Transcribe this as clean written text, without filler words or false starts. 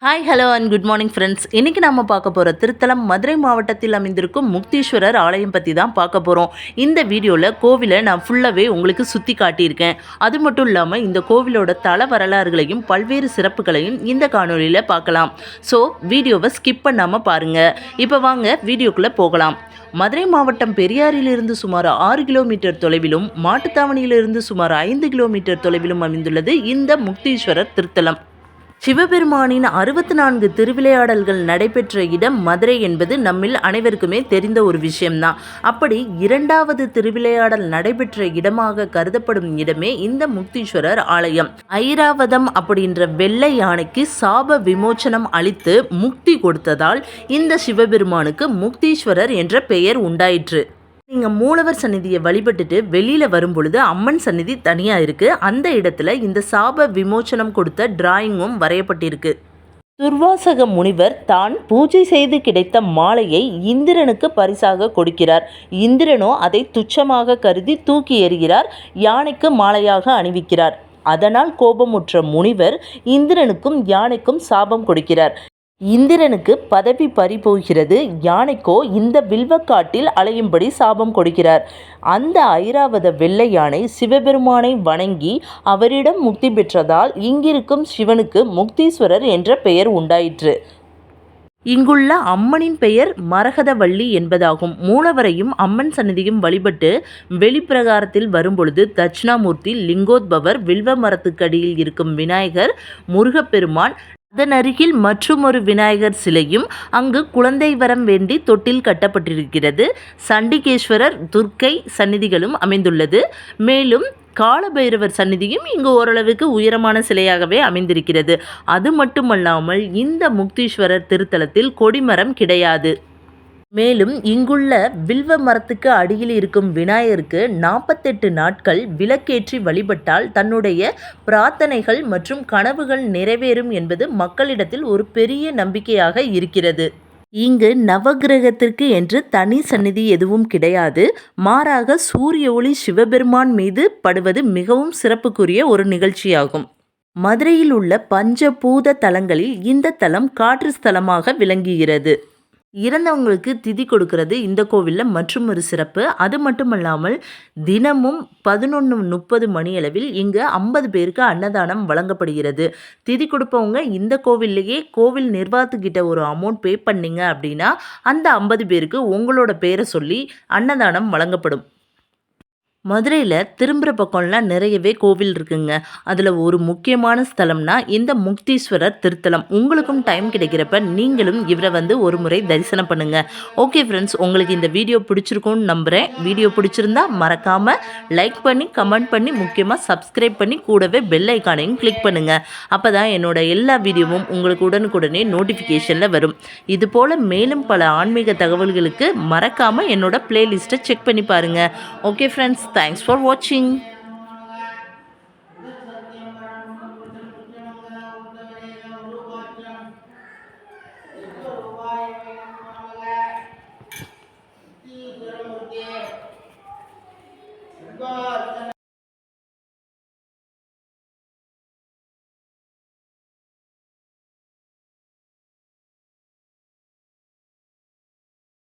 Hi hello and good morning friends. இன்றைக்கி நம்ம பார்க்க போகிற திருத்தலம் மதுரை மாவட்டத்தில் அமைந்திருக்கும் முக்தீஸ்வரர் ஆலயம் பற்றி தான் பார்க்க போகிறோம். இந்த வீடியோவில் கோவிலை நான் ஃபுல்லாகவே உங்களுக்கு சுற்றி காட்டியிருக்கேன். அது மட்டும் இல்லாமல் இந்த கோவிலோட தல வரலாறுகளையும் பல்வேறு சிறப்புகளையும் இந்த காணொலியில் பார்க்கலாம். ஸோ வீடியோவை ஸ்கிப் பண்ணாமல் பாருங்கள். இப்போ வாங்க வீடியோக்குள்ளே போகலாம். மதுரை மாவட்டம் பெரியாரிலிருந்து சுமார் 6 கிலோமீட்டர் தொலைவிலும் மாட்டுத்தாவணியிலிருந்து சுமார் 5 கிலோமீட்டர் தொலைவிலும் அமைந்துள்ளது இந்த முக்தீஸ்வரர் திருத்தலம். சிவபெருமானின் 64 திருவிளையாடல்கள் நடைபெற்ற இடம் மதுரை என்பது நம்மில் அனைவருக்குமே தெரிந்த ஒரு விஷயம்தான். அப்படி 2வது திருவிளையாடல் நடைபெற்ற இடமாக கருதப்படும் இடமே இந்த முக்தீஸ்வரர் ஆலயம். ஐராவதம் அப்படின்ற வெள்ளை யானைக்கு சாப விமோச்சனம் அளித்து முக்தி கொடுத்ததால் இந்த சிவபெருமானுக்கு முக்தீஸ்வரர் என்ற பெயர் உண்டாயிற்று. நீங்கள் மூலவர் சந்நிதியை வழிபட்டுட்டு வெளியில் வரும் பொழுது அம்மன் சந்நிதி தனியாக இருக்குது. அந்த இடத்துல இந்த சாப விமோச்சனம் கொடுத்த டிராயிங்கும் வரையப்பட்டிருக்கு. துர்வாசக முனிவர் தான் பூஜை செய்து கிடைத்த மாலையை இந்திரனுக்கு பரிசாக கொடுக்கிறார். இந்திரனோ அதை துச்சமாக கருதி தூக்கி எறிகிறார். யானைக்கு மாலையாக அணிவிக்கிறார். அதனால் கோபமுற்ற முனிவர் இந்திரனுக்கும் யானைக்கும் சாபம் கொடுக்கிறார். இந்திரனுக்கு பதவி பறிபோகிறது. யானைக்கோ இந்த வில்வக்காட்டில் அலையும்படி சாபம் கொடுக்கிறார். அந்த ஐராவத வெள்ளை யானை சிவபெருமானை வணங்கி அவரிடம் முக்தி பெற்றதால் இங்கிருக்கும் சிவனுக்கு முக்தீஸ்வரர் என்ற பெயர் உண்டாயிற்று. இங்குள்ள அம்மனின் பெயர் மரகதவள்ளி என்பதாகும். மூலவரையும் அம்மன் சன்னதியும் வழிபட்டு வெளிப்பிரகாரத்தில் வரும்பொழுது தட்சிணாமூர்த்தி, லிங்கோத்பவர், வில்வ மரத்துக்கடியில் இருக்கும் விநாயகர், முருகப்பெருமான், அதன் அருகில் மற்றுமொரு விநாயகர் சிலையும் அங்கு குழந்தை வரம் வேண்டி தொட்டில் கட்டப்பட்டிருக்கிறது. சண்டிகேஸ்வரர், துர்க்கை சந்நிதிகளும் அமைந்துள்ளது. மேலும் காலபைரவர் சந்நிதியும் இங்கு ஓரளவுக்கு உயரமான சிலையாகவே அமைந்திருக்கிறது. அது மட்டுமல்லாமல் இந்த முக்தீஸ்வரர் திருத்தலத்தில் கொடிமரம் கிடையாது. மேலும் இங்குள்ள வில்வ மரத்துக்கு அடியில் இருக்கும் விநாயகருக்கு 48 நாட்கள் விளக்கேற்றி வழிபட்டால் தன்னுடைய பிரார்த்தனைகள் மற்றும் கனவுகள் நிறைவேறும் என்பது மக்களிடத்தில் ஒரு பெரிய நம்பிக்கையாக இருக்கிறது. இங்கு நவகிரகத்திற்கு என்று தனி சந்நிதி எதுவும் கிடையாது. மாறாக சூரிய ஒளி சிவபெருமான் மீது படுவது மிகவும் சிறப்புக்குரிய ஒரு நிகழ்ச்சியாகும். மதுரையில் உள்ள பஞ்சபூத தலங்களில் இந்த தலம் காற்று ஸ்தலமாக விளங்குகிறது. இறந்தவங்களுக்கு திதி கொடுக்கறது இந்த கோவிலில் மற்றும் ஒரு சிறப்பு. அது மட்டுமல்லாமல் தினமும் 11:30 மணியளவில் இங்கு 50 பேருக்கு அன்னதானம் வழங்கப்படுகிறது. திதி கொடுப்பவங்க இந்த கோவில்லையே கோவில் நிர்வாகத்துக்கிட்ட ஒரு அமௌண்ட் பே பண்ணிங்க அப்படின்னா அந்த 50 பேருக்கு உங்களோட பேரை சொல்லி அன்னதானம் வழங்கப்படும். மதுரையில் திரும்புகிற பக்கம்லாம் நிறையவே கோவில் இருக்குங்க. அதில் ஒரு முக்கியமான ஸ்தலம்னா இந்த முக்தீஸ்வரர் திருத்தலம். உங்களுக்கும் டைம் கிடைக்கிறப்ப நீங்களும் இவரை ஒரு முறை தரிசனம் பண்ணுங்கள். ஓகே ஃப்ரெண்ட்ஸ், உங்களுக்கு இந்த வீடியோ பிடிச்சிருக்கும்னு நம்புகிறேன். வீடியோ பிடிச்சிருந்தா மறக்காமல் லைக் பண்ணி கமெண்ட் பண்ணி முக்கியமாக சப்ஸ்கிரைப் பண்ணி கூடவே பெல் ஐக்கானையும் கிளிக் பண்ணுங்கள். அப்போ தான் என்னோட எல்லா வீடியோவும் உங்களுக்கு உடனுக்குடனே நோட்டிஃபிகேஷனில் வரும். இதுபோல் மேலும் பல ஆன்மீக தகவல்களுக்கு மறக்காமல் என்னோட பிளேலிஸ்ட்டை செக் பண்ணி பாருங்கள். Okay friends, thanks for watching. God.